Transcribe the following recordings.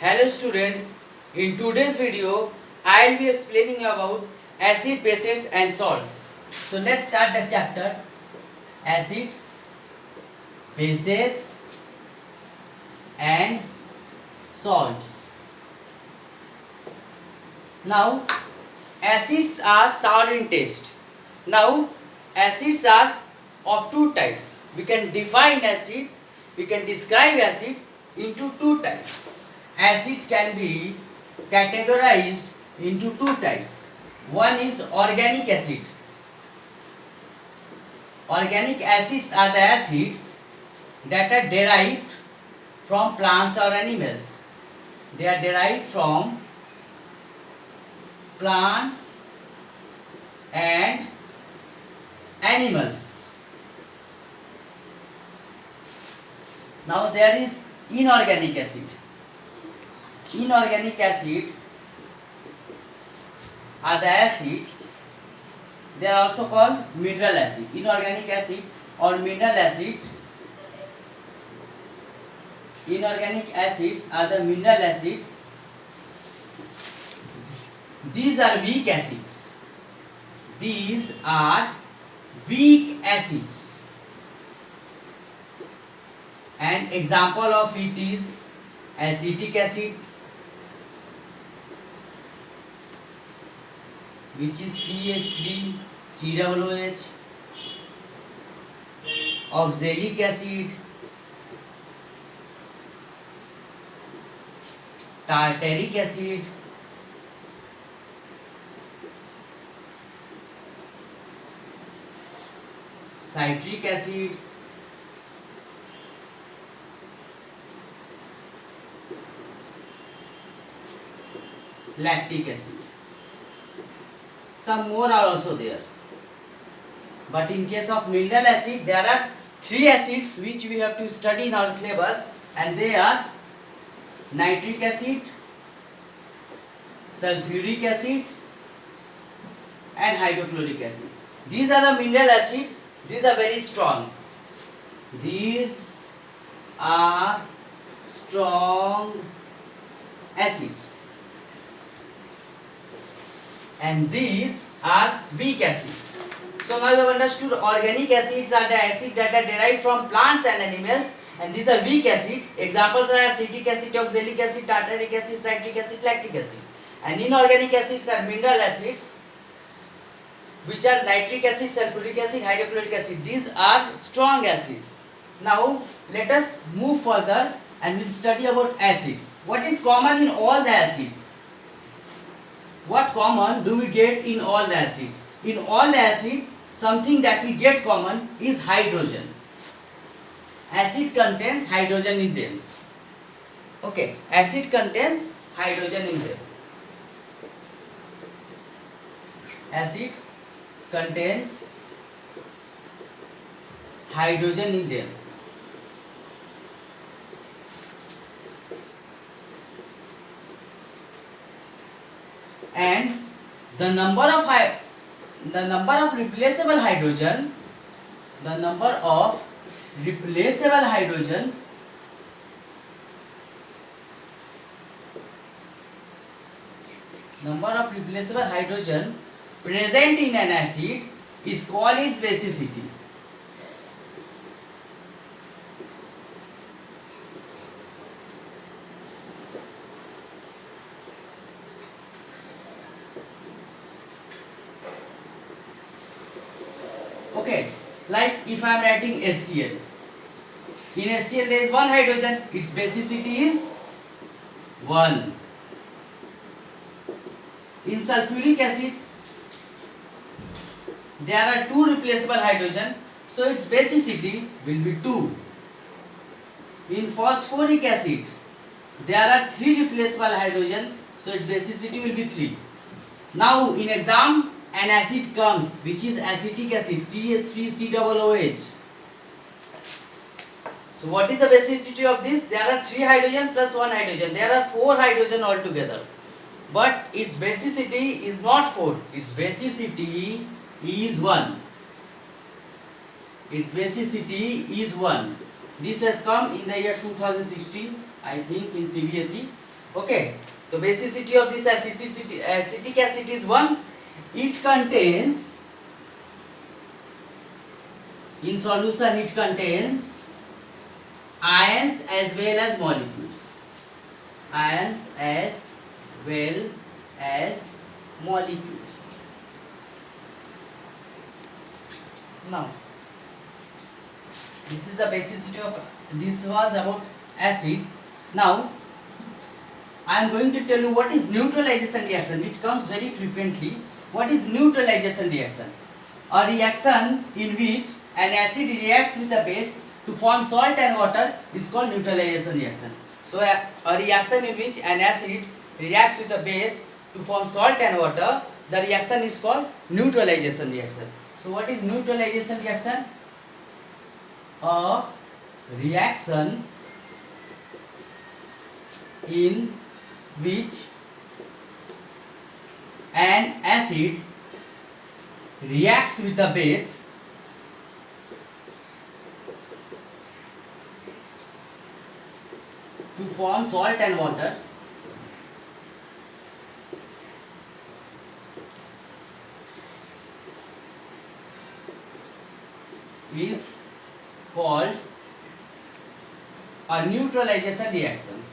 Hello students, in today's video I will be explaining about acid, bases and salts. So let's start the chapter acids, bases and salts. Now acids are sour in taste. Now acids are of two types. We can define acid, we can describe acid into two types. Acid can be categorized into two types. One is organic acid. Organic acids are the acids that are derived from plants or animals. They are derived from plants and animals. Now there is inorganic acid. Inorganic acid are the acids, they are also called mineral acid. Inorganic acid or mineral acid, inorganic acids are the mineral acids. These are weak acids. These are weak acids. An example of it is acetic acid, which is CH3 COOH, oxalic acid, tartaric acid, citric acid, lactic acid. Some more are also there. But in case of mineral acid, there are three acids which we have to study in our syllabus, and they are nitric acid, sulfuric acid and hydrochloric acid. These are the mineral acids. These are very strong. These are strong acids. And these are weak acids. So now you have understood organic acids are the acids that are derived from plants and animals, and these are weak acids. Examples are acetic acid, oxalic acid, tartaric acid, citric acid, lactic acid. And inorganic acids are mineral acids, which are nitric acid, sulfuric acid, hydrochloric acid. These are strong acids. Now let us move further and we'll study about acid. What is common in all the acids? What common do we get in all the acids? In all the acid, something that we get common is hydrogen. Acid contains hydrogen in them. Okay, acid contains hydrogen in them. Acids contains hydrogen in them. And the number of replaceable hydrogen, present in an acid is called its basicity. Okay, like if I am writing HCl, in HCl there is one hydrogen, its basicity is 1. In sulfuric acid there are 2 replaceable hydrogen, so its basicity will be 2. In phosphoric acid there are 3 replaceable hydrogen, so its basicity will be 3. Now in exam an acid comes which is acetic acid, CH3COOH. So what is the basicity of this? There are 3 hydrogen plus 1 hydrogen. There are 4 hydrogen altogether. But its basicity is not 4. Its basicity is 1. Its basicity is 1. This has come in the year 2016, I think, in CBSE. Okay, the basicity of this acetic acid is 1. It contains, in solution it contains ions as well as molecules. Ions as well as molecules. Now, this is the basicity of, this was about acid. Now, I am going to tell you what is neutralization reaction, which comes very frequently. What is neutralization reaction? A reaction in which an acid reacts with a base to form salt and water is called neutralization reaction. So a reaction in which an acid reacts with a base to form salt and water, the reaction is called neutralization reaction. So what is neutralization reaction? A reaction in which an acid reacts with a base to form salt and water is called a neutralization reaction.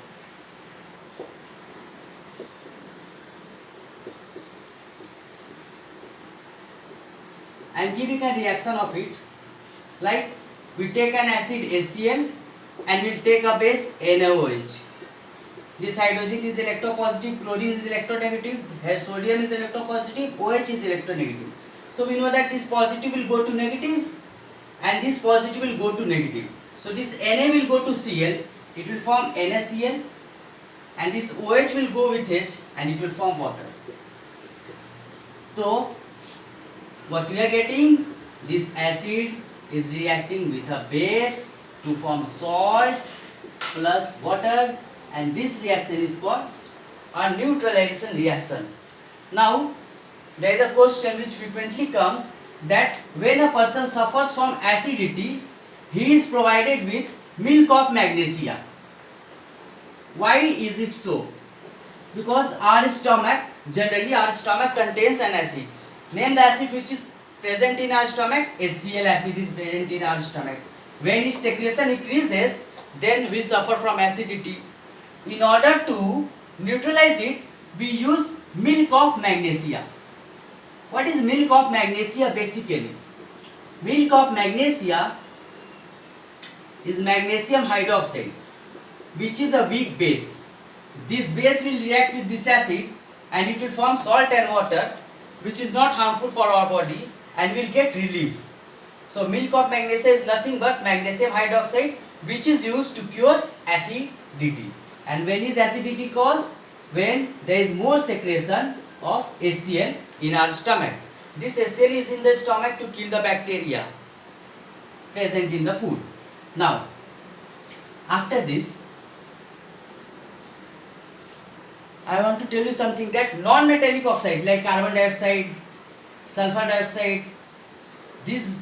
I am giving a reaction of it, like we take an acid HCl and we'll take a base NaOH. This hydrogen is electropositive, chlorine is electronegative, sodium is electropositive, OH is electronegative. So we know that this positive will go to negative and this positive will go to negative. So this Na will go to Cl, it will form NaCl, and this OH will go with H and it will form water. So what we are getting, this acid is reacting with a base to form salt plus water, and this reaction is called a neutralization reaction. Now there is a question which frequently comes, that when a person suffers from acidity, he is provided with milk of magnesia. Why is it so? Because our stomach, generally our stomach contains an acid. Name the acid which is present in our stomach. HCl acid is present in our stomach. When its secretion increases, then we suffer from acidity. In order to neutralize it, we use milk of magnesia. What is milk of magnesia basically? Milk of magnesia is magnesium hydroxide, which is a weak base. This base will react with this acid and it will form salt and water, which is not harmful for our body, and will get relief. So milk of magnesia is nothing but magnesium hydroxide, which is used to cure acidity. And when is acidity caused? When there is more secretion of HCl in our stomach. This HCl is in the stomach to kill the bacteria present in the food. Now, after this, I want to tell you something, that non-metallic oxide like carbon dioxide, sulfur dioxide, these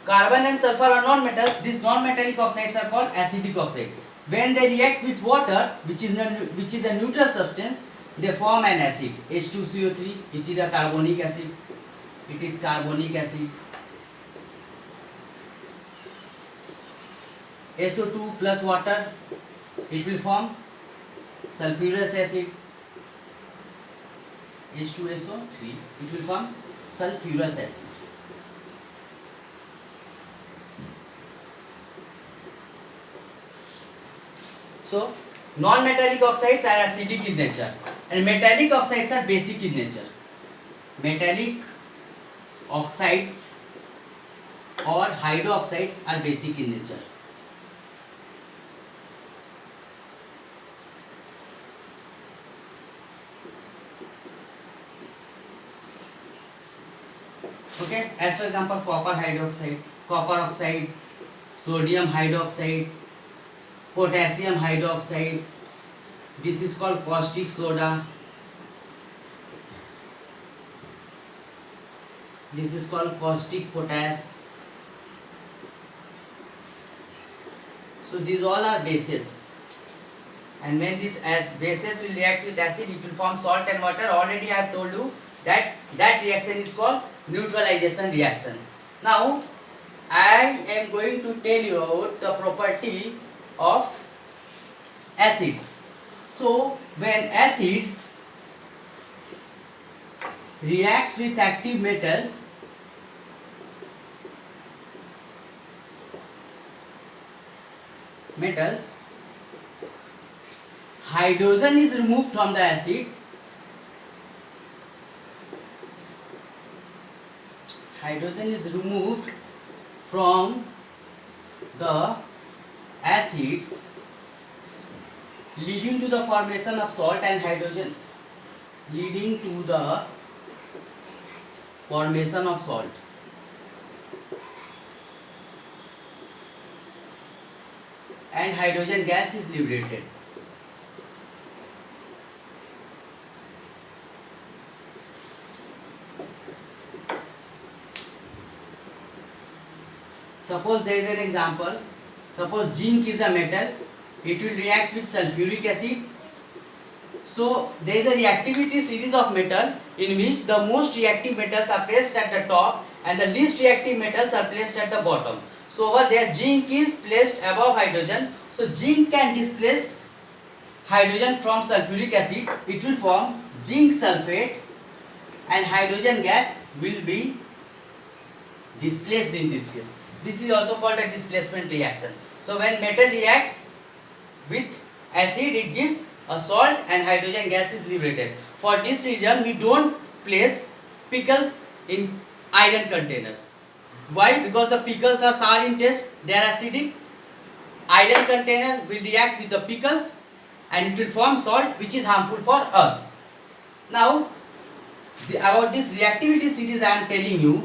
carbon and sulfur are non-metals. These non-metallic oxides are called acidic oxide. When they react with water, which is a neutral substance, they form an acid, H2CO3, which is a carbonic acid. It is carbonic acid. SO2 plus water, it will form sulfurous acid. H2SO3, it will form sulfurous acid. So non-metallic oxides are acidic in nature and metallic oxides are basic in nature. Metallic oxides or hydroxides are basic in nature. Okay, as for example, copper hydroxide, copper oxide, sodium hydroxide, potassium hydroxide. This is called caustic soda. This is called caustic potash. So these all are bases, and when this as bases will react with acid, it will form salt and water. Already I have told you that reaction is called neutralization reaction. Now I am going to tell you about the property of acids. So when acids reacts with active metals, hydrogen is removed from the acid. Hydrogen is removed from the acids, leading to the formation of salt and hydrogen, leading to the formation of salt. And hydrogen gas is liberated. Suppose there is an example. Suppose zinc is a metal, it will react with sulfuric acid. So there is a reactivity series of metal in which the most reactive metals are placed at the top and the least reactive metals are placed at the bottom. So over there zinc is placed above hydrogen. So zinc can displace hydrogen from sulfuric acid. It will form zinc sulfate and hydrogen gas will be displaced in this case. This is also called a displacement reaction. So when metal reacts with acid, it gives a salt and hydrogen gas is liberated. For this reason, we don't place pickles in iron containers. Why? Because the pickles are sour in taste, they are acidic. Iron container will react with the pickles and it will form salt, which is harmful for us. Now, about this reactivity series I am telling you,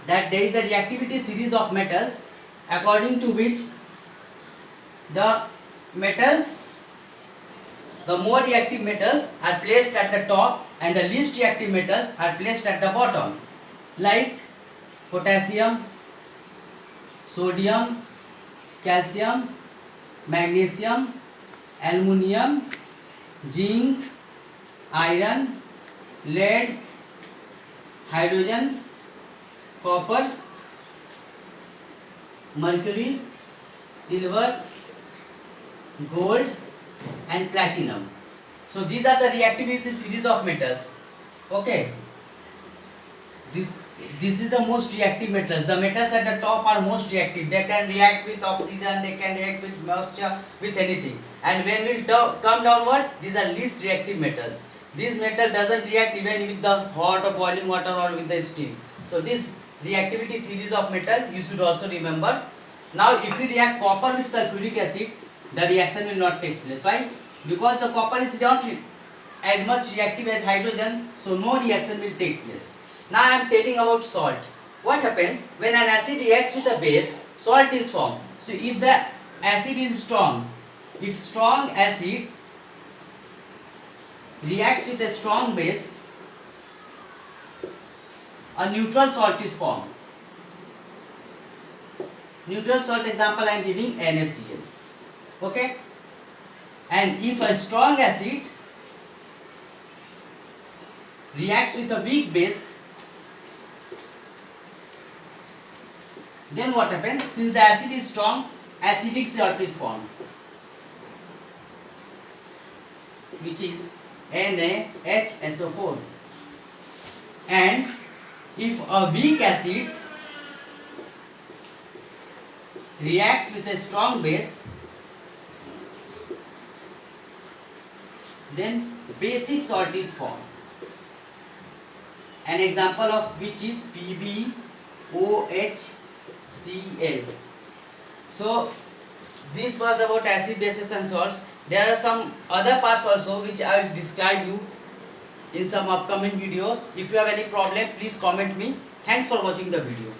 that there is a reactivity series of metals according to which the more reactive metals are placed at the top and the least reactive metals are placed at the bottom, like potassium, sodium, calcium, magnesium, aluminium, zinc, iron, lead, hydrogen, copper, mercury, silver, gold and platinum. So these are the reactivity series of metals. Okay, this is the most reactive metals. The metals at the top are most reactive. They can react with oxygen, they can react with moisture, with anything. And when we come downward, these are least reactive metals. This metal doesn't react even with the hot or boiling water or with the steam. So this reactivity series of metal you should also remember. Now if we react copper with sulfuric acid, the reaction will not take place. Why? Because the copper is not as much reactive as hydrogen, so no reaction will take place. Now I am telling about salt. What happens when an acid reacts with a base? Salt is formed. So if the acid is strong, if strong acid reacts with a strong base, a neutral salt is formed. Neutral salt example I am giving NaCl. Okay? And if a strong acid reacts with a weak base, then what happens? Since the acid is strong, acidic salt is formed, which is NaHSO4. And if a weak acid reacts with a strong base, then basic salt is formed. An example of which is PbOHCl. So this was about acid, bases and salts. There are some other parts also which I will describe you in some upcoming videos. If you have any problem, please comment me. Thanks for watching the video.